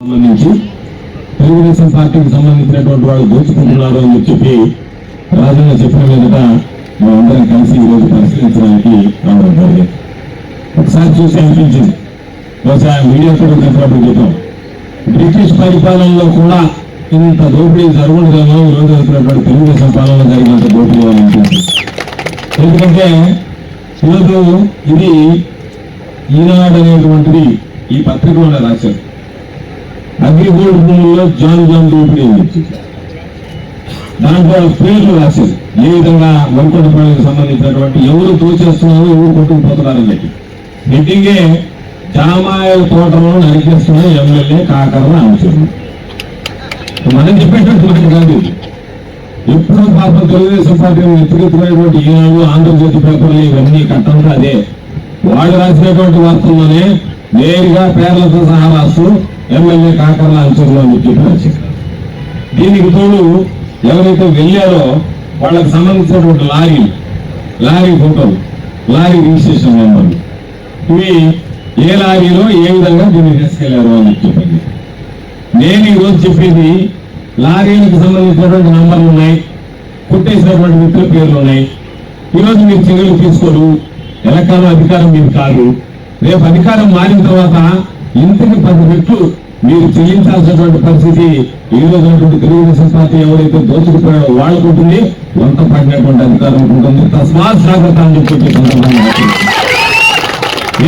సంబంధించి తెలుగుదేశం పార్టీకి సంబంధించినటువంటి వాళ్ళు దోచుకుంటున్నారు అని చెప్పి రాజన్న చెప్పిన మీదట మేమందరం కలిసి ఈరోజు పరిశీలించడానికి రావడం జరిగింది. ఒకసారి చూసి అనిపించింది, బహుశా మీడియా కూడా చెప్పినప్పుడు చెప్పాం, బ్రిటిష్ పరిపాలనలో కూడా ఇంత దోపిడీ జరుగుతుందేమో ఈరోజు వచ్చినటువంటి తెలుగుదేశం పాలన జరిగినంత దోపిడీ అని అనిపించింది. ఎందుకంటే ఈరోజు ఇది ఈనాడు అనేటువంటిది ఈ పత్రికలో రాశారు. అగ్రిగోల్డ్ భూముల్లో జాన్ దోపిడీ అని చెప్పి దాంట్లో పేర్లు రాశారు. ఏ విధంగా వరకొండపాడుకు సంబంధించినటువంటి ఎవరు దోచేస్తున్నారు, ఎవరు కొట్టుకుపోతున్నారని చెప్పి హెడ్డింగే జామాయిల తోటలో నరికేస్తున్న ఎమ్మెల్యే కాకర్ల అంశారు. మనం చెప్పేటటువంటి కాదు, ఎప్పుడు పాపం తెలుగుదేశం పార్టీ ఎత్తుకెత్తుకునేటువంటి ఈనాడు, ఆంధ్రజ్యోతి పేపర్లు ఇవన్నీ కట్టంతా అదే. వాళ్ళు రాసినటువంటి వార్తల్లోనే నేరుగా పేర్లతో సహా రాస్తూ ఎమ్మెల్యే కాకర్ల అంచర్లు అని చెప్పి రాశారు. దీనికి తోడు ఎవరైతే వెళ్ళారో వాళ్ళకి సంబంధించినటువంటి లారీ ఫోటోలు, లారీ రిజిస్ట్రేషన్ నెంబర్లు, ఇవి ఏ లారీలో ఏ విధంగా దీన్ని తీసుకెళ్లారు అని చెప్పింది. నేను ఈరోజు చెప్పేది లారీలకు సంబంధించినటువంటి నంబర్లు ఉన్నాయి, కొట్టేసినటువంటి వ్యక్తుల పేర్లు ఉన్నాయి. ఈరోజు మీరు చర్యలు తీసుకోరు, ఎలక్ట్రాన్ అధికారం మీరు కాదు. రేపు అధికారం మారిన తర్వాత ఇంతకి 10 రెట్లు మీరు చెల్లించాల్సినటువంటి పరిస్థితి ఈ రోజు తెలుగుదేశం పార్టీ ఎవరైతే దోచుకుపోయాడో వాళ్ళకు ఉంటుంది, వంట పడినటువంటి అధికారం ఉంటుంది. తస్మాత్ జాగ్రత్త అని చెప్పి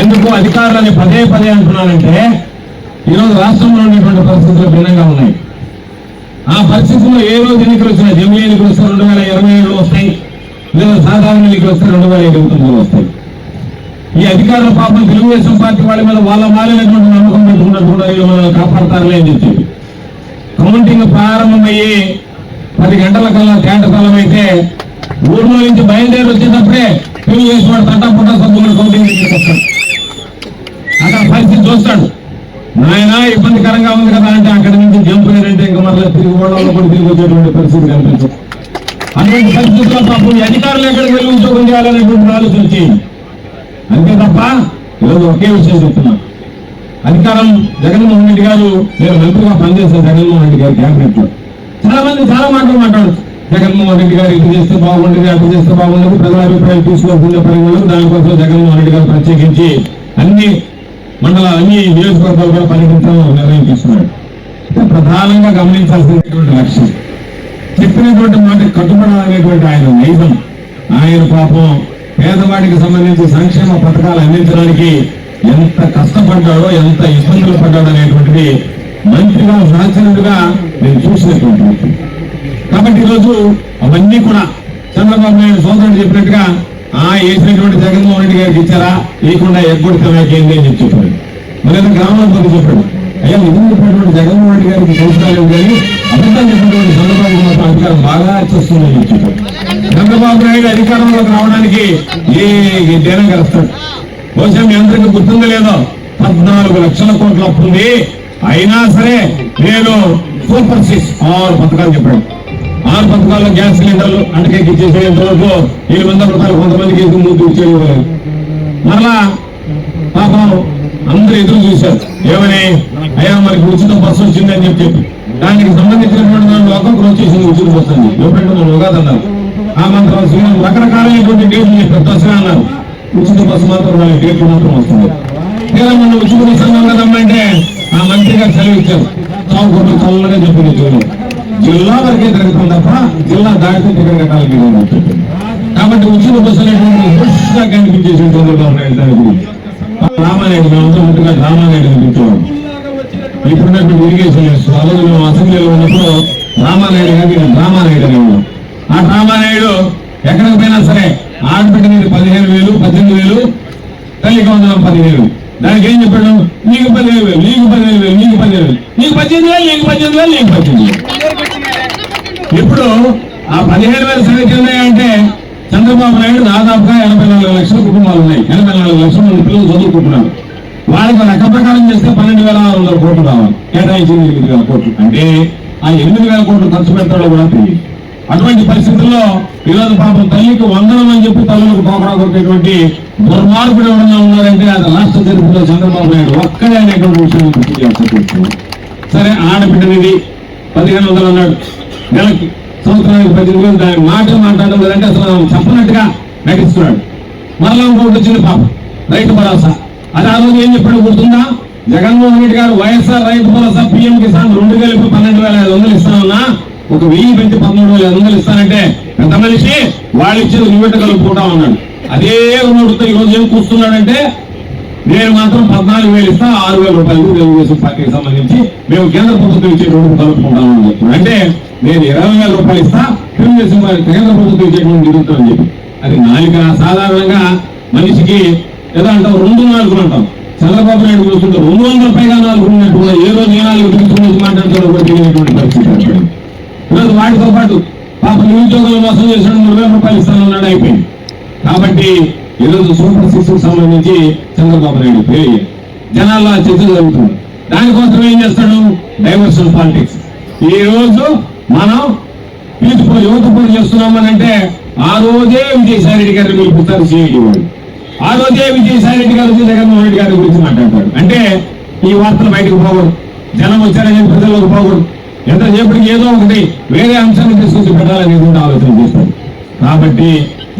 ఎందుకు అధికారులని పదే అంటున్నానంటే ఈరోజు రాష్ట్రంలో ఉన్నటువంటి పరిస్థితులు భిన్నంగా ఉన్నాయి. ఆ పరిస్థితుల్లో ఏ రోజు ఎన్నికలు వచ్చినా, జమిలీ ఎన్నికలు వస్తే 2027 వస్తాయి, లేదా సాధారణ ఎన్నికలు వస్తే 2029 వస్తాయి. ఈ అధికారుల పాపం తెలుగుదేశం పార్టీ వాళ్ళ మీద వాళ్ళ మారినటువంటి నమ్మకం పెట్టుకున్నట్టు వీళ్ళు మనల్ని కాపాడతారులే అని చెప్పి కౌంటింగ్ ప్రారంభమయ్యి 10 గంటల కల్లా తేటతలం అయితే ఊర్లో నుంచి బయలుదేరి వచ్చేటప్పుడే తెలుగుదేశం వాడు తట్టపుట్ట సభ్యులు కౌంటింగ్ తీసుకొస్తాడు. అక్కడ పరిస్థితి చూస్తాడు, నాయన ఇబ్బందికరంగా ఉంది కదా అంటే అక్కడి నుంచి జంప్ అయ్యారంటే ఇంకా మరలా తిరిగి ఓడల్లో కూడా తిరిగి వచ్చేటువంటి పరిస్థితి కనిపించదు. అటువంటి పరిస్థితుల్లో పాపం ఈ అధికారులు ఎక్కడికి వెళ్ళి ఉద్యోగం చేయాలనేటువంటి ఆలోచన చేయండి. అంతే తప్ప ఈరోజు ఒకే విషయం చెప్తున్నా, అధికారం జగన్మోహన్ రెడ్డి గారు, నేను మంత్రిగా పనిచేస్తాను జగన్మోహన్ రెడ్డి గారి క్యాబినెట్ లో చాలా మంది చాలా మాటలు మాట్లాడచ్చు. జగన్మోహన్ రెడ్డి గారు ఇటు చేస్తే బాగుండేది, అటు చేస్తే బాగుండేది, ప్రజల అభిప్రాయం తీసుకోవాల్సిన పరిగణలు. దానికోసం జగన్మోహన్ రెడ్డి గారు ప్రత్యేకించి అన్ని మండలాలు, అన్ని నియోజకవర్గాలు కూడా పర్యటించాలని నిర్ణయం తీసుకున్నాడు. ప్రధానంగా గమనించాల్సినటువంటి లక్ష్యం చెప్పినటువంటి మాట కట్టుబడాలనేటువంటి ఆయన నైజం. ఆయన పాపం పేదవాడికి సంబంధించి సంక్షేమ పథకాలు అందించడానికి ఎంత కష్టపడ్డాడో, ఎంత ఇబ్బందులు పడ్డాడో అనేటువంటిది మంత్రిగా సహచరుడుగా నేను చూసినటువంటి. కాబట్టి ఈరోజు అవన్నీ కూడా చంద్రబాబు నాయుడు సోదరుడు చెప్పినట్టుగా వేసినటువంటి జగన్మోహన్ రెడ్డి గారికి ఇచ్చారా, లేకుండా ఎగ్గొడితే నాకేంది అని చెప్పాడు. మరి ఏదో గ్రామాధిపతి చెప్పాడు, అయ్యా నిజం చెప్పినటువంటి జగన్మోహన్ రెడ్డి గారికి కౌశలాలు కానీ అబద్ధం చెప్పినటువంటి చంద్రబాబు మాత్రం అధికారం బాగా చేస్తుందని చెప్పాడు. చంద్రబాబు నాయుడు అధికారంలోకి రావడానికి ఏ గడ్డైనా కలుస్తాడు. బహుశా మీ అందరికీ గుర్తుందో లేదో 14 లక్షల కోట్ల అప్పు ఉంది, అయినా సరే నేను సూపర్ 6 పథకాలు చెప్పాడు. 6 పథకాల్లో గ్యాస్ సిలిండర్లు అంటకెక్కిచ్చేసేంత వరకు 700 రూపాయలు కొంతమందికి ముందు ఇచ్చేది. మరలా పాపం అందరూ ఎదురు చూశారు, ఏమని, అయ్యా మనకి ఉచిత బస్సు వచ్చిందని చెప్పి దానికి సంబంధించినటువంటి దాంట్లో ఒక్కొక్కరు వచ్చేసింది ఉచిత బస్సు అని ఎప్పుడంటే మనం ఉగాదన్నారు. ఆ మంత్రం శ్రీరామ్ రకరకాలైనటువంటి డేట్లు చెప్పారు. దసరా అన్నారు, ఉచిత బస్సు మాత్రం వాళ్ళ డేట్లు మాత్రం వస్తుంది. లేదా మనం ఉచిత బస్సు అన్నాం కదమ్మంటే ఆ మంత్రి గారు సెలవు ఇచ్చారు, చావుకోట్లు చల్లగా చెప్పింది. జిల్లా వరకే తిరుగుతాం తప్ప జిల్లా దాటితే టికెట్ కట్టాలని చెప్పింది. కాబట్టి ఉచిత బస్సు అనేటువంటి దృష్టిగా కనిపించేసి చంద్రబాబు నాయుడు దాని గురించి రామానాయుడు, మేమంతా ముందుగా రామానాయుడు కనిపించేవాడు. ఇప్పుడున్నటువంటి ఇరిగేషన్ అలాగే మేము అసెంబ్లీలో ఉన్నప్పుడు రామానాయుడు గారికి రామానాయుడు అనేవాడు. ఆ రామానాయుడు ఎక్కడికి పోయినా సరే ఆడబిడ్డ మీద 15,000, 18,000, తల్లికి 15,000. దానికి ఏం చెప్పాడు, నీకు 15,000, నీకు 15,000, నీకు 15,000, నీకు 18,000, నీకు 18,000, నీకు 18,000. ఇప్పుడు ఆ 15,000 సంగతి ఉన్నాయంటే చంద్రబాబు నాయుడు దాదాపుగా 84 లక్షల కుటుంబాలు ఉన్నాయి. 84 లక్షల మంది పిల్లలు చదువుకుంటున్నారు. వాళ్ళకి లెక్క ప్రకారం చేస్తే 12,600 కోట్లు రావాలి, కేటాయించింది 8,000 కోట్లు. అంటే ఆ 8,000 కోట్లు ఖర్చు పెడతాడో కూడా తెలియదు. అటువంటి పరిస్థితుల్లో ఈరోజు పాపం తల్లికి వందనం అని చెప్పి తల్లులకు పోకడా కొట్టేటువంటి దుర్మార్గుడు ఎవరన్నా ఉన్నారంటే అది రాష్ట్ర చరిత్రలో చంద్రబాబు నాయుడు ఒక్కడే అనేటువంటి విషయాన్ని గుర్తు చేస్తారు. ఇది 1500 అన్నాడు నెలకి, సంవత్సరానికి 18,000. దాని మాటలు మాట్లాడడం లేదంటే అసలు చెప్పనట్టుగా నటిస్తున్నాడు. మరలా ఇంకోటి వచ్చింది పాపం, రైతు భరోసా. అది ఆ రోజు ఏం చెప్పాడు గుర్తుందా? జగన్మోహన్ రెడ్డి గారు వైఎస్ఆర్ రైతు భరోసా PM కిసాన్ 2 కలిపి 12,500 ఇస్తానన్నా, ఒక 1000 పెంచి 13,500 ఇస్తానంటే పెద్ద మనిషి వాళ్ళు ఇచ్చేది నువ్వెట్ట కలుపుకుంటా ఉన్నాడు. అదే నోటుతో ఈ రోజు ఏం కూర్చున్నాడంటే, నేను మాత్రం 14,000 ఇస్తా, 6,000 రూపాయలు తెలుగుదేశం పార్టీకి సంబంధించి మేము కేంద్ర ప్రభుత్వం ఇచ్చే రోడ్డు కలుపుకుంటామని చెప్తున్నాడు. అంటే నేను 20,000 రూపాయలు ఇస్తా, తెలుగుదేశం కేంద్ర ప్రభుత్వం ఇచ్చేటువంటి జరుగుతుందని చెప్పి. అది నాలుక సాధారణంగా మనిషికి ఏదో అంటాం 2 నాలుగులు అంటాం. చంద్రబాబు నాయుడు చూస్తుంటే 200 పైగా నాలుగు ఉన్నట్టు కూడా ఏ రోజు ఏ 4 తీసుకుని మాట్లాడుతారో కూడా తెలియనటువంటి పరిస్థితి ఏర్పడింది. ఈరోజు వాటితో పాటు పాప నిరుద్యోగులు మోసం చేసిన 3,000 రూపాయలు ఇస్తానన్నాడు, అయిపోయింది. కాబట్టి ఈరోజు సూపర్ 6 సంబంధించి చంద్రబాబు నాయుడు పేరు జనాల్లో చర్చ జరుగుతుంది. దానికోసం ఏం చేస్తాడు? Diversion politics. ఈ రోజు మనం యువత పోటీ చేస్తున్నామని అంటే ఆ రోజే విజయసాయి రెడ్డి గారిని పిలిపిస్తారు సిఐడి వాళ్ళు. ఆ రోజే విజయసాయి రెడ్డి గారు వచ్చి జగన్మోహన్ రెడ్డి గారి గురించి మాట్లాడతాడు. అంటే ఈ వార్తలు బయటకు పోకూడదు, జనం వచ్చారని ప్రజల్లోకి పోకూడదు, ఎంతసేపటికి ఏదో ఒకటి వేరే అంశాన్ని తీసుకొచ్చి పెట్టాలని ఆలోచన చేస్తాడు. కాబట్టి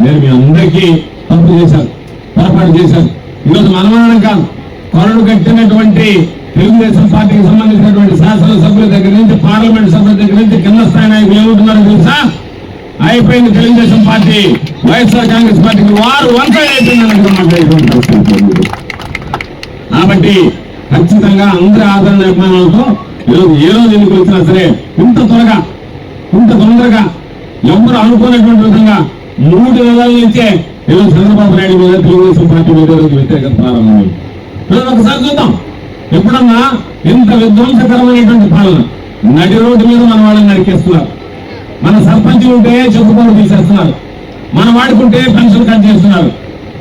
నేను మీ అందరికీ తప్పు చేశాను, పొరపాటు చేశాను. ఈరోజు మనమానం కాదు, కొరడు కట్టినటువంటి తెలుగుదేశం పార్టీకి సంబంధించినటువంటి శాసనసభ్యుల దగ్గర నుంచి, పార్లమెంట్ సభ్యుల దగ్గర నుంచి కింద స్థాయి నాయకులు ఏమంటున్నారో తెలుసా? అయిపోయింది తెలుగుదేశం పార్టీ, వైఎస్ఆర్ కాంగ్రెస్ పార్టీకి వారు వంట అయిపోయిందని మాట్లాడేటువంటి పరిస్థితి. కాబట్టి ఖచ్చితంగా అందరి ఆదరణ అభిమానాలతో ఈరోజు ఏ రోజు ఎన్నికలు వచ్చినా సరే ఇంత తొందరగా ఎవరు అనుకునేటువంటి విధంగా 3 నెలల నుంచే ఈరోజు చంద్రబాబు నాయుడు మీద, తెలుగుదేశం పార్టీ మీద వ్యతిరేకత ప్రారంభమైంది. ఈరోజు ఒకసారి చూద్దాం, ఎప్పుడన్నా ఇంత విధ్వంసకరమైనటువంటి పాలన. నడి రోడ్డు మీద మన వాళ్ళని నరికేస్తున్నారు, మన సర్పంచ్ ఉంటే చెప్పుకోడు తీసేస్తున్నారు, మన వాడుకుంటే పెన్షన్ కట్ చేస్తున్నారు.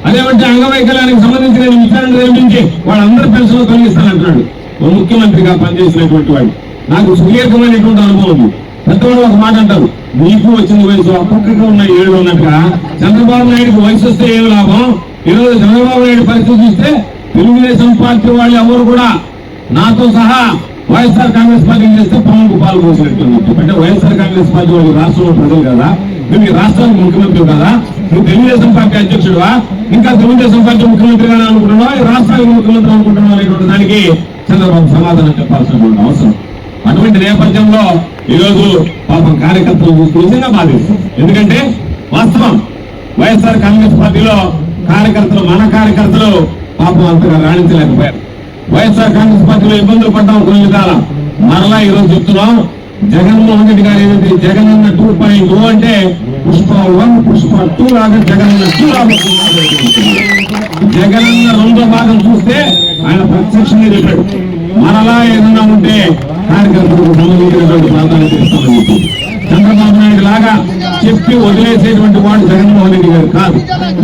అదేమంటే అంగవైకల్యానికి సంబంధించిన విచారణ నిర్మించి వాళ్ళందరూ పెన్షన్ తొలగిస్తానంటున్నాడు. ఓ ముఖ్యమంత్రిగా పనిచేసినటువంటి వాడు, నాకు సుదీర్ఘమైనటువంటి అనుభవం ఉంది. పెద్దవాడు ఒక మాట అంటారు, నీకు వచ్చిన వయసు ఒక్కొక్కరికి ఉన్న 7 ఉన్నట్టుగా చంద్రబాబు నాయుడుకి వయసు వస్తే ఏం లాభం? ఈరోజు చంద్రబాబు నాయుడు పరిస్థితి చూస్తే తెలుగుదేశం పార్టీ వాళ్ళు ఎవరు కూడా నాతో సహా వైఎస్ఆర్ కాంగ్రెస్ పార్టీకి చేస్తే పవన్కు పాలు పోసినట్టుంది. అంటే వైఎస్ఆర్ కాంగ్రెస్ పార్టీ వాళ్ళు రాష్ట్రంలో ప్రజలు కదా, నువ్వు రాష్ట్రానికి ముఖ్యమంత్రి కదా, నువ్వు తెలుగుదేశం పార్టీ అధ్యక్షుడువా, ఇంకా తెలుగుదేశం పార్టీ ముఖ్యమంత్రిగానే అనుకుంటున్నావా, రాష్ట్రానికి ముఖ్యమంత్రి అనుకుంటున్నావా అనేటువంటి దానికి చంద్రబాబు సమాధానం చెప్పాల్సినటువంటి అవసరం. అటువంటి నేపథ్యంలో ఈరోజు పాపం కార్యకర్తలు చూస్తూ నిజంగా బాధిస్తుంది. ఎందుకంటే వాస్తవం వైఎస్ఆర్ కాంగ్రెస్ పార్టీలో కార్యకర్తలు, మన కార్యకర్తలు పాపం అంతగా రాణించలేకపోయారు. వైఎస్ఆర్ కాంగ్రెస్ పార్టీలో ఇబ్బందులు పడ్డాం కొన్ని విధాల. మరలా ఈరోజు చెప్తున్నాం, జగన్మోహన్ రెడ్డి గారు ఏదైతే జగనన్న 2.0 అంటే పుష్ప 1 పుష్ప 2 లాగా జగనన్న 2 రాబోతున్నారు. జగనన్న 2వ భాగం చూస్తే ఆయన ప్రత్యక్షంగా చెప్పాడు, మరలా ఏదన్నా ఉంటే కార్యకర్తలకు సంబంధించినటువంటి ప్రాధాన్యత ఇస్తామని చెప్పి. చంద్రబాబు నాయుడు లాగా చెప్పి వదిలేసేటువంటి వాడు జగన్మోహన్ రెడ్డి గారు కాదు.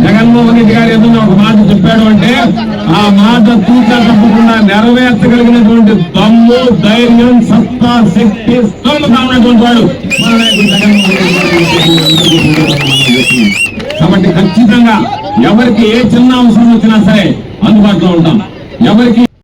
జగన్మోహన్ రెడ్డి గారు ఏదన్నా ఒక మాట చెప్పాడు అంటే ఆ మాట తూచా తప్పకుండా నెరవేర్చగలిగినటువంటి దమ్ము, ధైర్యం, సత్తా, శక్తి స్తోమత ఉన్నటువంటి వాడు మన నాయకుడు జగన్మోహన్ రెడ్డి గారు. కాబట్టి ఖచ్చితంగా ఎవరికి ఏ చిన్న అవసరం వచ్చినా సరే అందుబాటులో ఉంటాం. ఎవరికి